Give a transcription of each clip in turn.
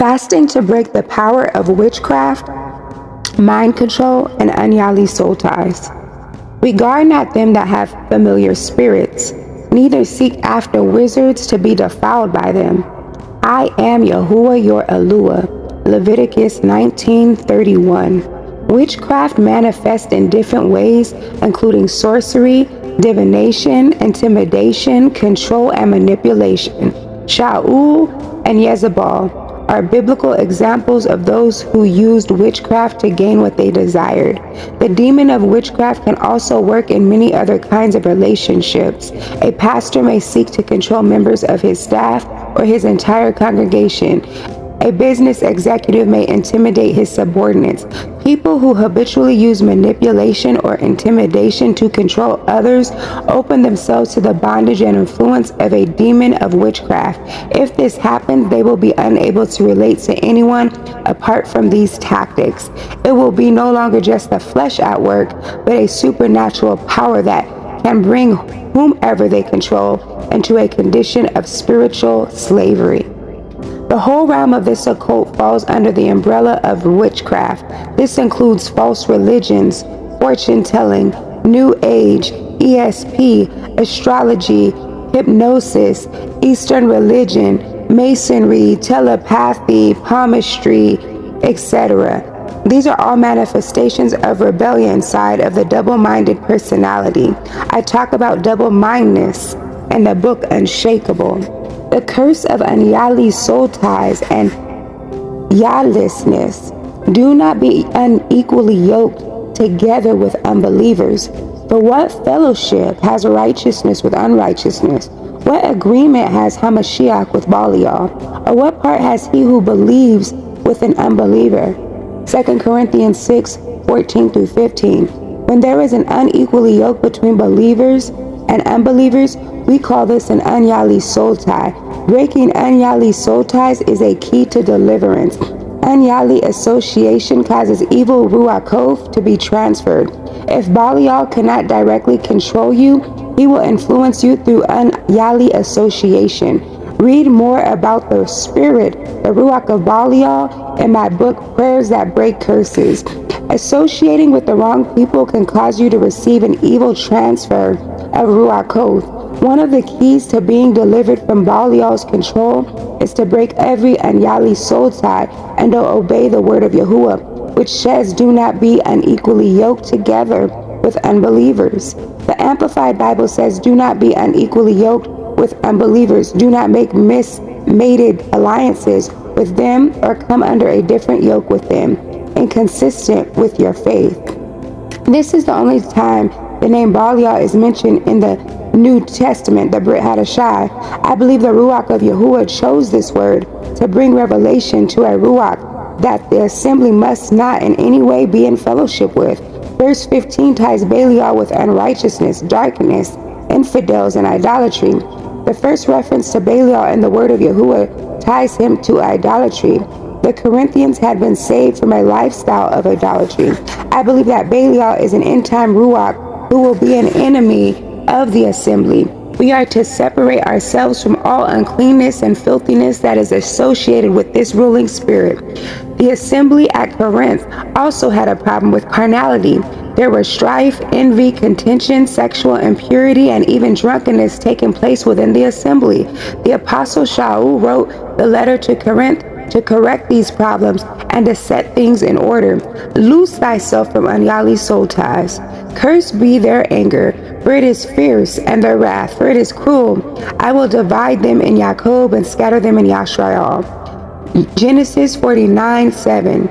Fasting to break the power of witchcraft, mind control, and Unyahly soul ties. Regard not them that have familiar spirits, neither seek after wizards to be defiled by them. I am Yahuwah your Eluah. Leviticus 19:31. Witchcraft manifests in different ways, including sorcery, divination, intimidation, control, and manipulation. Shaul and Jezebel are biblical examples of those who used witchcraft to gain what they desired. The demon of witchcraft can also work in many other kinds of relationships. A pastor may seek to control members of his staff or his entire congregation. A business executive may intimidate his subordinates. People who habitually use manipulation or intimidation to control others open themselves to the bondage and influence of a demon of witchcraft. If this happens, they will be unable to relate to anyone apart from these tactics. It will be no longer just the flesh at work, but a supernatural power that can bring whomever they control into a condition of spiritual slavery. The whole realm of this occult falls under the umbrella of witchcraft. This includes false religions, fortune-telling, New Age, ESP, astrology, hypnosis, Eastern religion, masonry, telepathy, palmistry, etc. These are all manifestations of rebellion side of the double-minded personality. I talk about double-mindedness in the book Unshakable. The curse of Unyahly soul ties and yalessness. Do not be unequally yoked together with unbelievers. For what fellowship has righteousness with unrighteousness? What agreement has Hamashiach with Belial? Or what part has he who believes with an unbeliever? 2 Corinthians 6:14-15. When there is an unequally yoke between believers and unbelievers, we call this an Unyahly soul tie. Breaking Unyahly soul ties is a key to deliverance. Unyahly association causes evil Ruach to be transferred. If Belial cannot directly control you, he will influence you through Unyahly association. Read more about the spirit, the Ruach of Belial, in my book, Prayers That Break Curses. Associating with the wrong people can cause you to receive an evil transfer of Ruach. One of the keys to being delivered from Belial's control is to break every Unyahly soul tie and to obey the word of Yahuwah, which says, do not be unequally yoked together with unbelievers. The Amplified Bible says, do not be unequally yoked with unbelievers. Do not make mismated alliances with them or come under a different yoke with them, inconsistent with your faith. This is the only time the name Belial is mentioned in the New Testament, the Brit Hadashai. I believe the Ruach of Yahuwah chose this word to bring revelation to a Ruach that the assembly must not in any way be in fellowship with. Verse 15 ties Belial with unrighteousness, darkness, infidels, and idolatry. The first reference to Belial in the word of Yahuwah ties him to idolatry. The Corinthians had been saved from a lifestyle of idolatry. I believe that Belial is an end-time Ruach who will be an enemy of the assembly. We are to separate ourselves from all uncleanness and filthiness that is associated with this ruling spirit. The assembly at Corinth also had a problem with carnality. There were strife, envy, contention, sexual impurity, and even drunkenness taking place within the assembly. The apostle Shaul wrote the letter to Corinth to correct these problems and to set things in order. Loose thyself from Unyahly soul ties. Cursed be their anger, for it is fierce, and their wrath, for it is cruel. I will divide them in Jacob and scatter them in Yashrael. Genesis 49:7.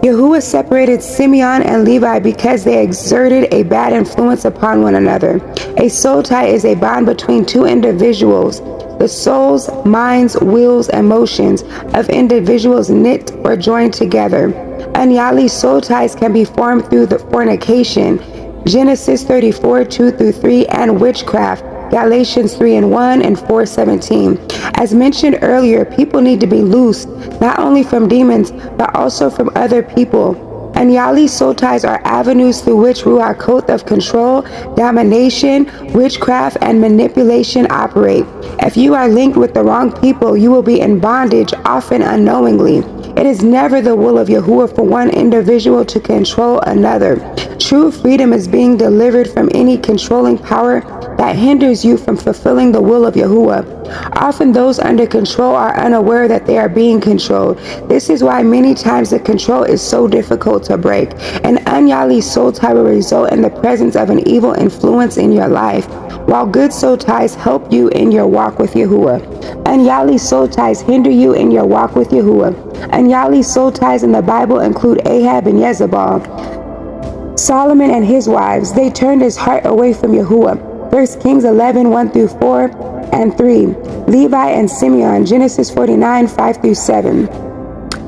Yahuwah separated Simeon and Levi because they exerted a bad influence upon one another. A soul tie is a bond between two individuals. The souls, minds, wills, and motions of individuals knit or joined together. Unyahly soul ties can be formed through the fornication, Genesis 34:2-3, and witchcraft, Galatians 3:1 and 4:17. As mentioned earlier, people need to be loosed, not only from demons, but also from other people. Unyahly soul ties are avenues through which Ruach Occult of control, domination, witchcraft, and manipulation operate. If you are linked with the wrong people, you will be in bondage, often unknowingly. It is never the will of Yahuwah for one individual to control another. True freedom is being delivered from any controlling power that hinders you from fulfilling the will of Yahuwah. Often those under control are unaware that they are being controlled. This is why many times the control is so difficult to break. An Unyahly soul tie will result in the presence of an evil influence in your life, while good soul ties help you in your walk with Yahuwah. Unyahly soul ties hinder you in your walk with Yahuwah. Unyahly soul ties in the Bible include Ahab and Jezebel, Solomon and his wives. They turned his heart away from Yahuwah. 1 Kings 11, 1 through 4 and 3. Levi and Simeon, Genesis 49, 5 through 7.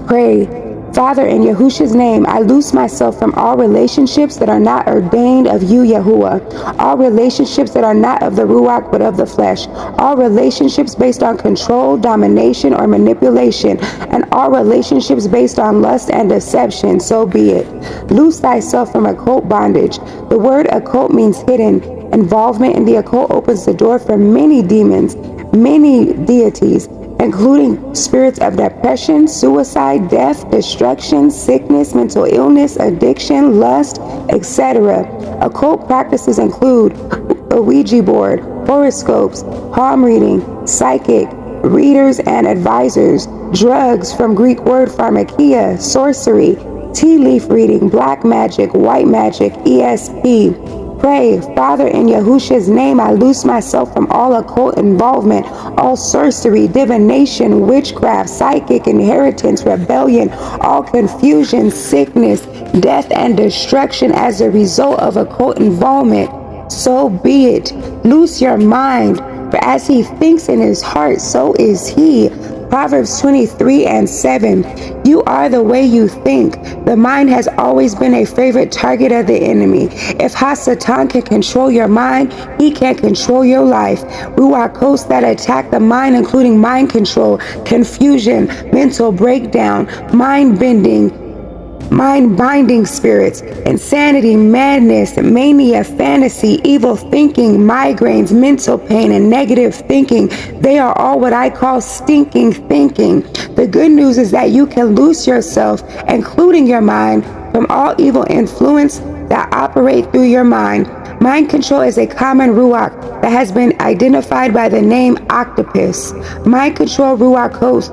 Pray. Father, in Yahusha's name, I loose myself from all relationships that are not ordained of you, Yahuwah. All relationships that are not of the Ruach but of the flesh. All relationships based on control, domination, or manipulation. And all relationships based on lust and deception. So be it. Loose thyself from occult bondage. The word occult means hidden. Involvement in the occult opens the door for many demons, many deities, including spirits of depression, suicide, death, destruction, sickness, mental illness, addiction, lust, etc. Occult practices include a Ouija board, horoscopes, palm reading, psychic, readers and advisors, drugs from Greek word pharmakia, sorcery, tea leaf reading, black magic, white magic, ESP. Pray. Father, in Yahusha's name, I loose myself from all occult involvement, all sorcery, divination, witchcraft, psychic inheritance, rebellion, all confusion, sickness, death, and destruction as a result of occult involvement. So be it. Loose your mind, for as he thinks in his heart, so is he. Proverbs 23 and 7. You are the way you think. The mind has always been a favorite target of the enemy. If Hasatan can control your mind, he can control your life. Ruach hosts that attack the mind, including mind control, confusion, mental breakdown, mind bending, mind-binding spirits, insanity, madness, mania, fantasy, evil thinking, migraines, mental pain, and negative thinking. They are all what I call stinking thinking. The good news is that you can loose yourself, including your mind, from all evil influence that operate through your mind. Mind control is a common ruach that has been identified by the name octopus. Mind control ruach hosts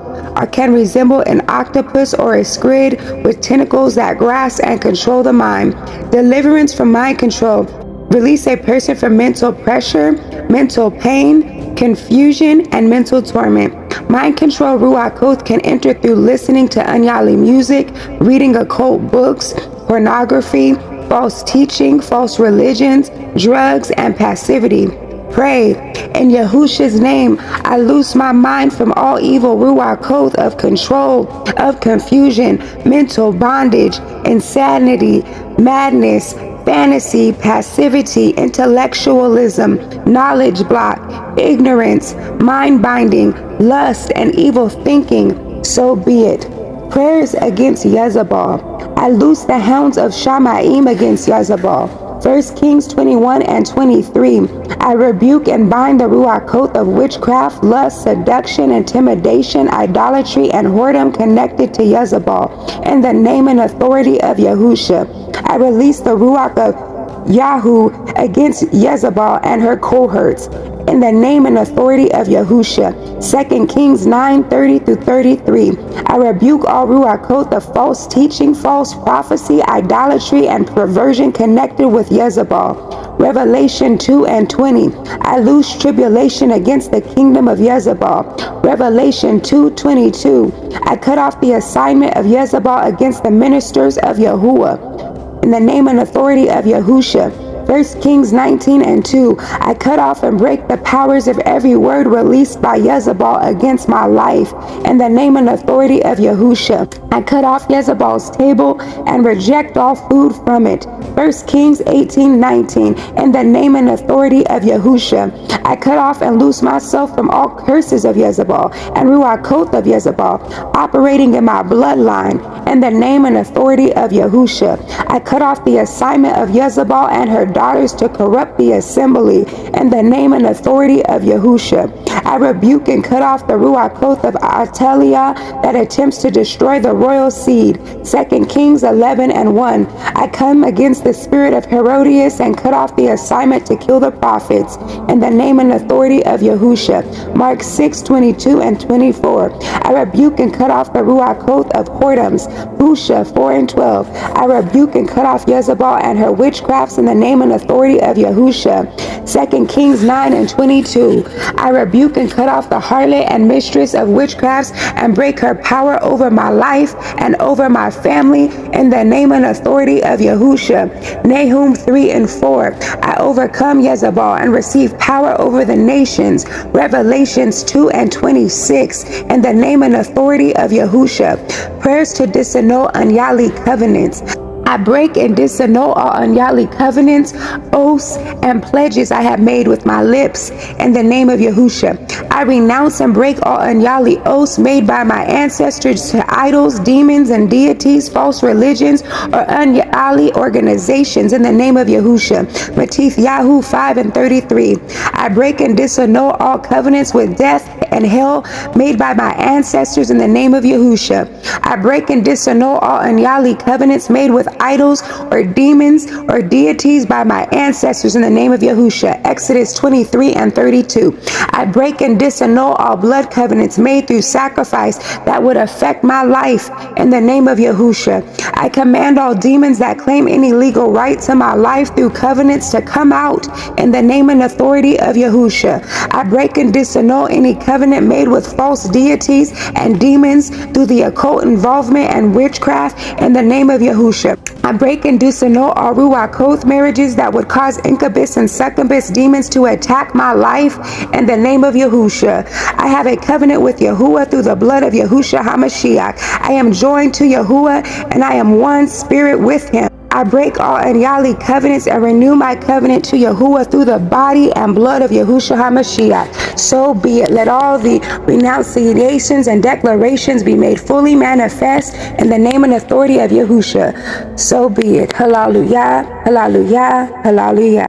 can resemble an octopus or a squid with tentacles that grasp and control the mind. Deliverance from mind control. Release a person from mental pressure, mental pain, confusion, and mental torment. Mind control ruach hosts can enter through listening to Unyahly music, reading occult books, pornography, false teaching, false religions, drugs, and passivity. Pray. In Yahusha's name, I loose my mind from all evil ruach occult of control, of confusion, mental bondage, insanity, madness, fantasy, passivity, intellectualism, knowledge block, ignorance, mind binding, lust, and evil thinking. So be it. Prayers against Jezebel. I loose the hounds of Shamaim against Jezebel. 1 Kings 21 and 23. I rebuke and bind the ruach occult of witchcraft, lust, seduction, intimidation, idolatry, and whoredom connected to Jezebel. In the name and authority of Yahusha, I release the ruach of Yahoo against Jezebel and her cohorts. In the name and authority of Yahusha. 2 Kings 9:30 through 33. I rebuke all ruach occult of false teaching, false prophecy, idolatry, and perversion connected with Jezebel. Revelation 2 and 20. I loose tribulation against the kingdom of Jezebel. Revelation 2:22. I cut off the assignment of Jezebel against the ministers of Yahuwah. In the name and authority of Yahusha. 1 Kings 19 and 2. I cut off and break the powers of every word released by Jezebel against my life. In the name and authority of Yahusha. I cut off Jezebel's table and reject all food from it. 1 Kings 18:19. In the name and authority of Yahusha. I cut off and loose myself from all curses of Jezebel and ruach occult of Jezebel operating in my bloodline. in the name and authority of Yahusha. I cut off the assignment of Jezebel and her daughters to corrupt the assembly in the name and authority of Yahusha. I rebuke and cut off the Ruach oath of Atalia that attempts to destroy the royal seed. 2 Kings 11:1. I come against the spirit of Herodias and cut off the assignment to kill the prophets in the name and authority of Yahusha. Mark 6:22-24. I rebuke and cut off the Ruach oath of whoredoms. Busha 4:12. I rebuke and cut off Jezebel and her witchcrafts in the name and authority of Yahusha. 2 Kings 9:22. I rebuke and cut off the harlot and mistress of witchcrafts and break her power over my life and over my family in the name and authority of Yahusha. Nahum 3:4. I overcome Jezebel and receive power over the nations. Revelations 2:26. In the name and authority of Yahusha. Prayers to disannul Unyahly covenants. I break and disannul all Unyahly covenants, oaths, and pledges I have made with my lips in the name of Yahusha. I renounce and break all Unyahly oaths made by my ancestors to idols, demons, and deities, false religions, or Unyahly organizations in the name of Yahusha. Matthew 5:33. I break and disannul all covenants with death and hell made by my ancestors in the name of Yahusha. I break and disannul all Unyahly covenants made with idols or demons or deities by my ancestors in the name of Yahusha. Exodus 23:32. I break and disannul all blood covenants made through sacrifice that would affect my life in the name of Yahusha. I command all demons that claim any legal right to my life through covenants to come out in the name and authority of Yahusha. I break and disannul any covenant made with false deities and demons through the occult involvement and witchcraft in the name of Yahusha. I break and disannul all Ruach oath marriages that would cause incubus and succubus demons to attack my life in the name of Yahusha. I have a covenant with Yahuwah through the blood of Yahushua HaMashiach. I am joined to Yahuwah and I am one spirit with him. I break all Unyahly covenants and renew my covenant to Yahuwah through the body and blood of Yahushua HaMashiach. So be it. Let all the renunciations and declarations be made fully manifest in the name and authority of Yahushua. So be it. Hallelujah, hallelujah, hallelujah.